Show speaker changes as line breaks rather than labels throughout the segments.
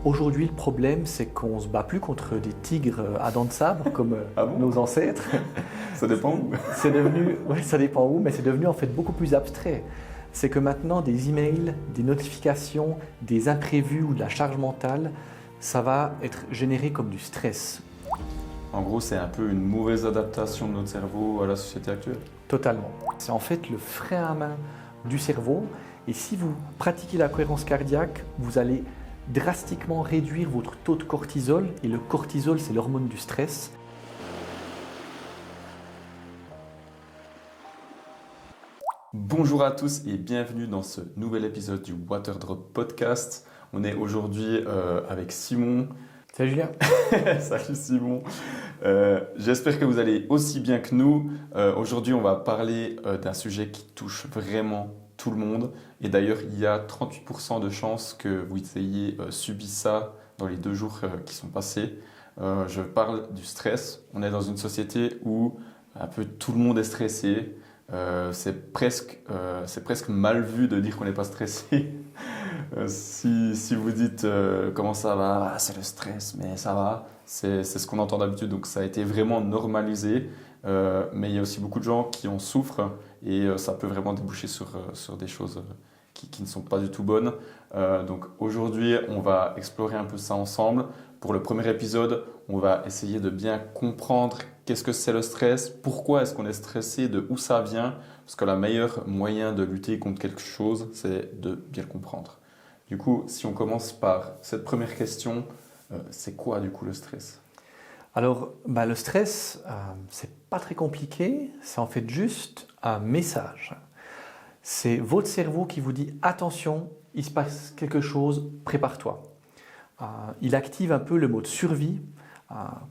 Aujourd'hui, le problème, c'est qu'on ne se bat plus contre des tigres à dents de sabre comme
Ah bon?
nos ancêtres.
Ça dépend où.
C'est devenu, ouais, ça dépend où, mais c'est devenu en fait beaucoup plus abstrait. C'est que maintenant, des emails, des notifications, des imprévus ou de la charge mentale, ça va être généré comme du stress.
En gros, c'est un peu une mauvaise adaptation de notre cerveau à la société actuelle.
Totalement. C'est en fait le frein à main du cerveau. Et si vous pratiquez la cohérence cardiaque, vous allez drastiquement réduire votre taux de cortisol. Et le cortisol, c'est l'hormone du stress.
Bonjour à tous et bienvenue dans ce nouvel épisode du Waterdrop Podcast. On est aujourd'hui avec Simon.
Salut Julien.
Salut Simon. J'espère que vous allez aussi bien que nous. Aujourd'hui, on va parler d'un sujet qui touche vraiment tout le monde. Et d'ailleurs, il y a 38% de chances que vous ayez subi ça dans les 2 jours qui sont passés. Je parle du stress. On est dans une société où un peu tout le monde est stressé. C'est presque mal vu de dire qu'on n'est pas stressé. Si vous dites comment ça va, c'est le stress, mais ça va, c'est ce qu'on entend d'habitude, donc ça a été vraiment normalisé. Mais il y a aussi beaucoup de gens qui en souffrent et ça peut vraiment déboucher sur des choses qui ne sont pas du tout bonnes. Donc aujourd'hui, on va explorer un peu ça ensemble. Pour le premier épisode, on va essayer de bien comprendre qu'est-ce que c'est le stress, pourquoi est-ce qu'on est stressé, de où ça vient, parce que le meilleur moyen de lutter contre quelque chose, c'est de bien le comprendre. Du coup, si on commence par cette première question, c'est quoi du coup le stress ?
Alors, le stress, c'est pas très compliqué, c'est en fait juste un message. C'est votre cerveau qui vous dit « Attention, il se passe quelque chose, prépare-toi ». Il active un peu le mode survie,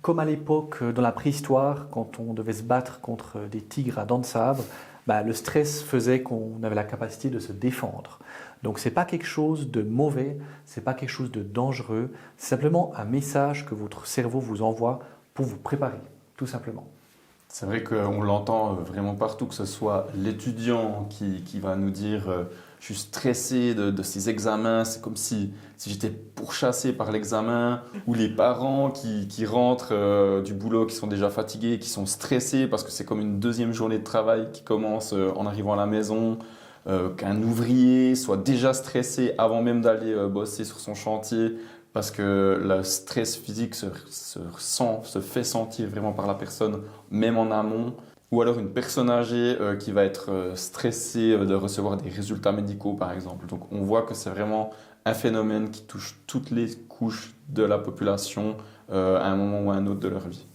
comme à l'époque dans la préhistoire, quand on devait se battre contre des tigres à dents de sabre, le stress faisait qu'on avait la capacité de se défendre. Donc ce n'est pas quelque chose de mauvais, ce n'est pas quelque chose de dangereux, c'est simplement un message que votre cerveau vous envoie pour vous préparer, tout simplement.
C'est vrai qu'on l'entend vraiment partout, que ce soit l'étudiant qui va nous dire je suis stressé de ces examens, c'est comme si j'étais pourchassé par l'examen, ou les parents qui rentrent du boulot, qui sont déjà fatigués, qui sont stressés parce que c'est comme une deuxième journée de travail qui commence en arrivant à la maison, qu'un ouvrier soit déjà stressé avant même d'aller bosser sur son chantier, parce que le stress physique se fait sentir vraiment par la personne, même en amont. Ou alors une personne âgée qui va être stressée de recevoir des résultats médicaux, par exemple. Donc on voit que c'est vraiment un phénomène qui touche toutes les couches de la population à un moment ou à un autre de leur vie.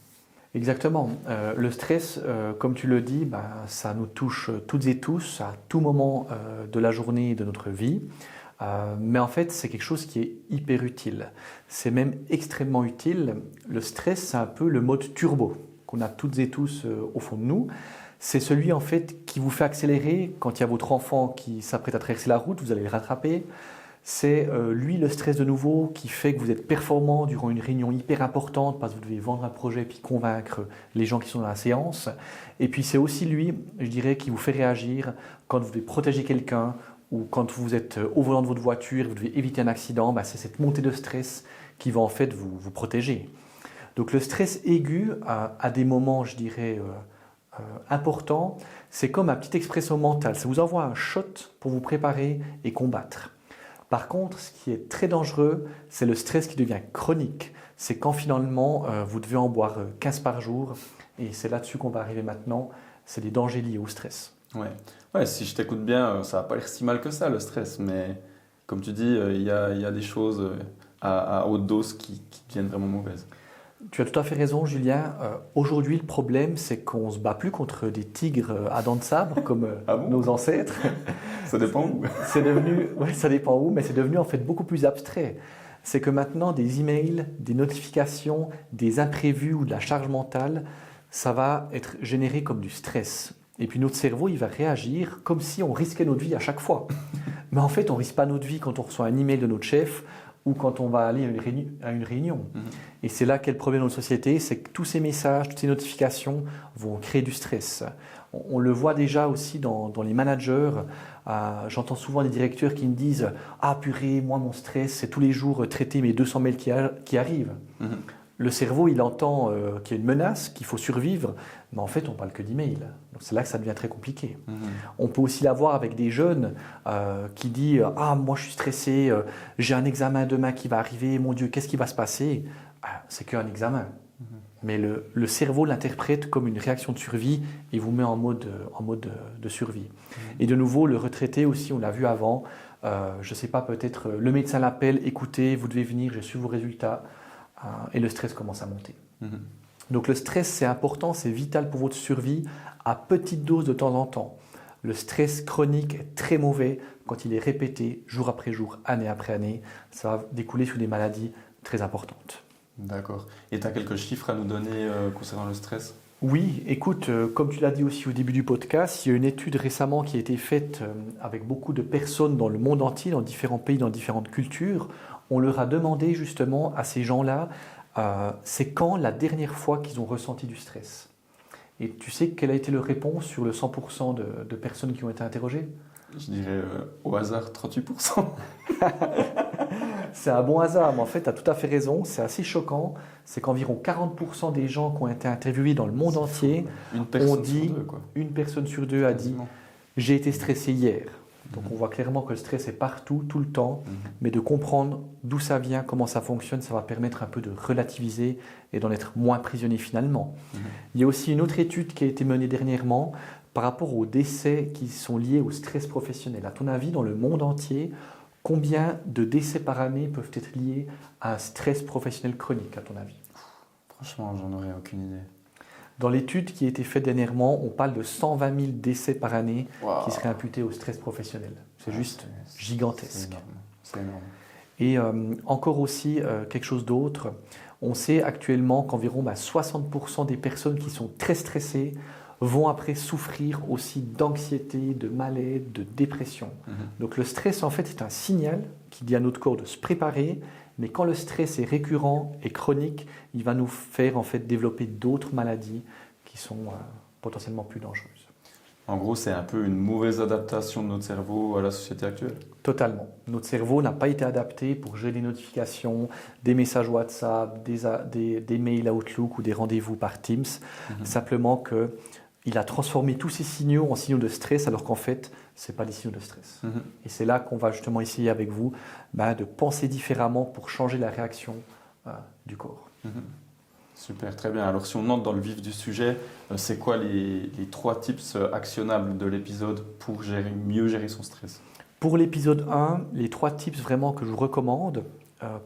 Exactement. Le stress, comme tu le dis, ça nous touche toutes et tous à tout moment de la journée et de notre vie. Mais en fait, c'est quelque chose qui est hyper utile. C'est même extrêmement utile. Le stress, c'est un peu le mode turbo qu'on a toutes et tous au fond de nous. C'est celui en fait qui vous fait accélérer quand il y a votre enfant qui s'apprête à traverser la route, vous allez le rattraper. C'est lui, le stress de nouveau, qui fait que vous êtes performant durant une réunion hyper importante parce que vous devez vendre un projet puis convaincre les gens qui sont dans la séance. Et puis c'est aussi lui, je dirais, qui vous fait réagir quand vous devez protéger quelqu'un ou quand vous êtes au volant de votre voiture, vous devez éviter un accident. C'est cette montée de stress qui va en fait vous protéger. Donc le stress aigu à des moments, je dirais, importants, c'est comme un petit expresso mental. Ça vous envoie un shot pour vous préparer et combattre. Par contre, ce qui est très dangereux, c'est le stress qui devient chronique. C'est quand finalement, vous devez en boire 15 par jour. Et c'est là-dessus qu'on va arriver maintenant. C'est les dangers liés au stress.
Ouais, si je t'écoute bien, ça va pas l'air si mal que ça, le stress. Mais comme tu dis, il y a des choses à haute dose qui deviennent vraiment mauvaises.
Tu as tout à fait raison, Julien. Aujourd'hui, le problème, c'est qu'on ne se bat plus contre des tigres à dents de sabre comme
Ah bon ?
nos ancêtres.
Ça dépend où.
C'est devenu, ça dépend où, mais c'est devenu en fait beaucoup plus abstrait. C'est que maintenant, des emails, des notifications, des imprévus ou de la charge mentale, ça va être généré comme du stress. Et puis notre cerveau, il va réagir comme si on risquait notre vie à chaque fois. Mais en fait, on ne risque pas notre vie quand on reçoit un email de notre chef. ou quand on va aller à une réunion. Et c'est là qu'est le problème dans notre société, c'est que tous ces messages, toutes ces notifications vont créer du stress. On le voit déjà aussi dans les managers. J'entends souvent des directeurs qui me disent « Ah purée, moi mon stress, c'est tous les jours traiter mes 200 mails qui arrivent. Le cerveau, il entend qu'il y a une menace, qu'il faut survivre, mais en fait, on ne parle que d'emails. Donc c'est là que ça devient très compliqué. On peut aussi l'avoir avec des jeunes qui disent « Ah, moi je suis stressé, j'ai un examen demain qui va arriver, mon Dieu, qu'est-ce qui va se passer ?» C'est qu'un examen. Mais le cerveau l'interprète comme une réaction de survie et vous met en mode de survie. Et de nouveau, le retraité aussi, on l'a vu avant, je ne sais pas, peut-être le médecin l'appelle, écoutez, vous devez venir, j'ai su vos résultats, et le stress commence à monter. Donc le stress, c'est important, c'est vital pour votre survie, à petite dose de temps en temps. Le stress chronique est très mauvais quand il est répété jour après jour, année après année. Ça va découler sur des maladies très importantes.
D'accord. Et tu as quelques chiffres à nous donner concernant le stress?
Oui, écoute, comme tu l'as dit aussi au début du podcast, il y a une étude récemment qui a été faite avec beaucoup de personnes dans le monde entier, dans différents pays, dans différentes cultures. On leur a demandé justement à ces gens-là, c'est quand la dernière fois qu'ils ont ressenti du stress? Et tu sais quelle a été leur réponse sur le 100% de personnes qui ont été interrogées?
Je dirais au hasard 38%.
C'est un bon hasard, mais en fait, tu as tout à fait raison. C'est assez choquant. C'est qu'environ 40% des gens qui ont été interviewés dans le monde entier ont dit, une personne sur deux a dit « j'ai été stressé hier ». Donc on voit clairement que le stress est partout, tout le temps, mais de comprendre d'où ça vient, comment ça fonctionne, ça va permettre un peu de relativiser et d'en être moins prisonnier finalement. Il y a aussi une autre étude qui a été menée dernièrement par rapport aux décès qui sont liés au stress professionnel. À ton avis, dans le monde entier, combien de décès par année peuvent être liés à un stress professionnel chronique, à ton avis?
Franchement, j'en aurais aucune idée.
Dans l'étude qui a été faite dernièrement, on parle de 120 000 décès par année qui seraient imputés au stress professionnel. C'est juste gigantesque.
C'est énorme.
Et encore aussi, quelque chose d'autre, on sait actuellement qu'environ 60% des personnes qui sont très stressées vont après souffrir aussi d'anxiété, de malaise, de dépression. Donc le stress, en fait, c'est un signal qui dit à notre corps de se préparer, mais quand le stress est récurrent et chronique, il va nous faire en fait développer d'autres maladies qui sont potentiellement plus dangereuses.
En gros, c'est un peu une mauvaise adaptation de notre cerveau à la société actuelle.
Totalement. Notre cerveau n'a pas été adapté pour gérer des notifications, des messages WhatsApp, des mails Outlook ou des rendez-vous par Teams. Simplement qu'il a transformé tous ces signaux en signaux de stress alors qu'en fait, ce n'est pas des signaux de stress. Et c'est là qu'on va justement essayer avec vous de penser différemment pour changer la réaction du corps.
Super, très bien. Alors si on entre dans le vif du sujet, c'est quoi les 3 tips actionnables de l'épisode pour mieux gérer son stress?
Pour l'épisode 1, les 3 tips vraiment que je vous recommande,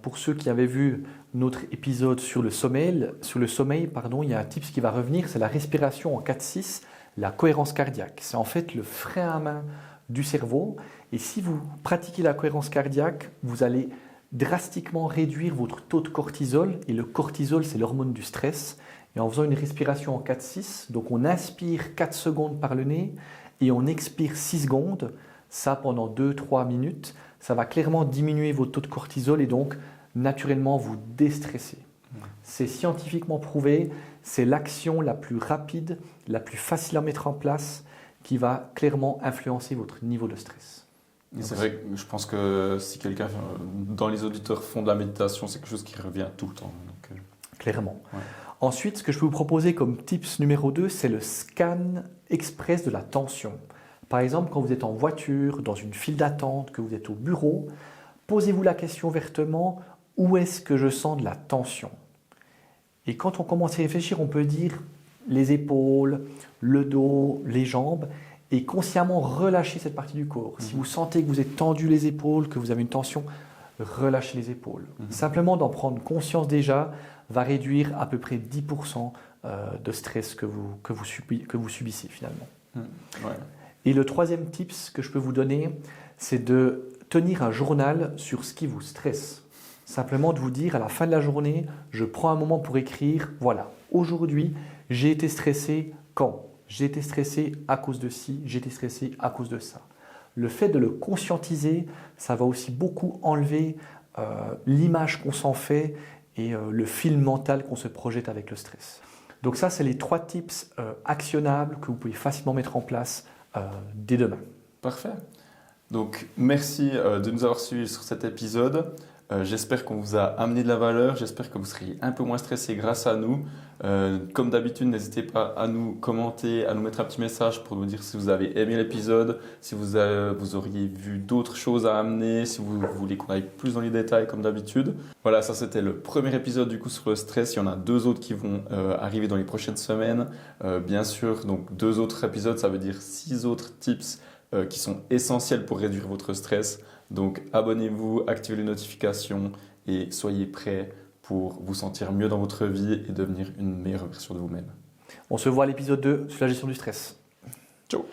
pour ceux qui avaient vu notre épisode sur le sommeil, il y a un tips qui va revenir, c'est la respiration en 4-6, la cohérence cardiaque. C'est en fait le frein à main du cerveau. Et si vous pratiquez la cohérence cardiaque, vous allez drastiquement réduire votre taux de cortisol. Et le cortisol, c'est l'hormone du stress. Et en faisant une respiration en 4-6, donc on inspire 4 secondes par le nez et on expire 6 secondes, ça pendant 2-3 minutes, ça va clairement diminuer votre taux de cortisol et donc naturellement vous déstresser. C'est scientifiquement prouvé, c'est l'action la plus rapide, la plus facile à mettre en place qui va clairement influencer votre niveau de stress.
C'est vrai que je pense que si quelqu'un dans les auditeurs font de la méditation, c'est quelque chose qui revient tout le temps. Donc,
clairement. Ouais. Ensuite, ce que je peux vous proposer comme tips numéro 2, c'est le scan express de la tension. Par exemple, quand vous êtes en voiture, dans une file d'attente, que vous êtes au bureau, posez-vous la question ouvertement, où est-ce que je sens de la tension? Et quand on commence à y réfléchir, on peut dire les épaules, le dos, les jambes, et consciemment relâcher cette partie du corps. Si vous sentez que vous êtes tendu les épaules, que vous avez une tension, relâchez les épaules. Simplement d'en prendre conscience déjà va réduire à peu près 10% de stress que vous subissez finalement.
Ouais.
Et le troisième tips que je peux vous donner, c'est de tenir un journal sur ce qui vous stresse. Simplement de vous dire à la fin de la journée, je prends un moment pour écrire, voilà, aujourd'hui j'ai été stressé quand ? J'ai été stressé à cause de ci, j'ai été stressé à cause de ça. Le fait de le conscientiser, ça va aussi beaucoup enlever l'image qu'on s'en fait et le film mental qu'on se projette avec le stress. Donc ça, c'est les 3 tips actionnables que vous pouvez facilement mettre en place dès demain.
Parfait. Donc, merci de nous avoir suivis sur cet épisode. J'espère qu'on vous a amené de la valeur. J'espère que vous seriez un peu moins stressé grâce à nous. Comme d'habitude, n'hésitez pas à nous commenter, à nous mettre un petit message pour nous dire si vous avez aimé l'épisode, si vous auriez vu d'autres choses à amener, si vous voulez qu'on aille plus dans les détails comme d'habitude. Voilà, ça c'était le premier épisode du coup sur le stress. Il y en a 2 autres qui vont arriver dans les prochaines semaines. Bien sûr, donc 2 autres épisodes, ça veut dire 6 autres tips qui sont essentiels pour réduire votre stress. Donc abonnez-vous, activez les notifications et soyez prêts pour vous sentir mieux dans votre vie et devenir une meilleure version de vous-même.
On se voit à l'épisode 2 sur la gestion du stress.
Ciao!